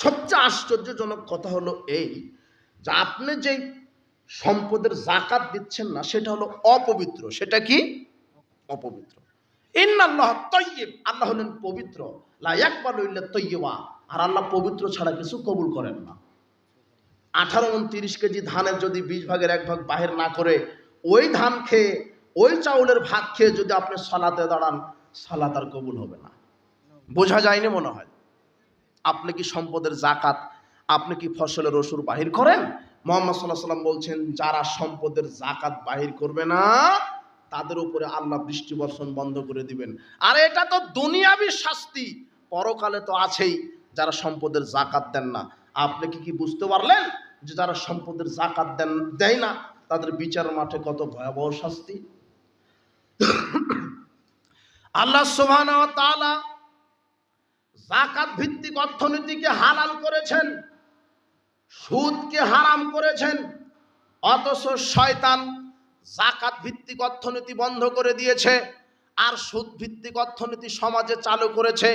সবচেয়ে আশ্চর্যজনক কথা হলো এই যে আপনি যেই সম্পদের জাকাত দিচ্ছেন না সেটা হলো অপবিত্র। সেটা কি? অপবিত্র। ইন্নাল্লাহ তাইয়্যিব, আল্লাহ হলেন পবিত্র। লা ইয়াকবালু ইল্লা তাইয়্যিবা, আর আল্লাহ পবিত্র ছাড়া কিছু কবুল করেন না। 18-29 কেজি ধানের যদি 20 ভাগের 1 ভাগ বাহির না করে ওই ধান খেয়ে ওই চাউলের ভাত খেয়ে যদি আপনি সালাতে দাঁড়ান, সালাত আর কবুল হবে না। বোঝা যায়নি মনে হয়? আপনি কি সম্পদের জাকাত, আপনি কি ফসলের রসুর বাহির করেন? মুহাম্মদ সাল্লাল্লাহু আলাইহি সাল্লাম বলছেন, যারা সম্পদের জাকাত বাহির করবে না তাদের উপরে আল্লাহ বৃষ্টি বর্ষণ বন্ধ করে দিবেন। আর এটা তো দুনিয়াবি শাস্তি, পরকালে তো আছেই যারা সম্পদের জাকাত দেন না। আপনি কি বুঝতে পারলেন যে যারা সম্পদের জাকাত দেয় না তাদের বিচার মাঠে কত ভয়াবহ শাস্তি? আল্লাহ সুবহানাহু ওয়া তাআলা যাকাত ভিত্তিক অর্থনীতিকে হালাল করেছেন, সুদকে হারাম করেছেন, অথচ শয়তান যাকাত ভিত্তিক অর্থনীতি বন্ধ করে দিয়েছে আর সুদ ভিত্তিক অর্থনীতি সমাজে চালু করেছে।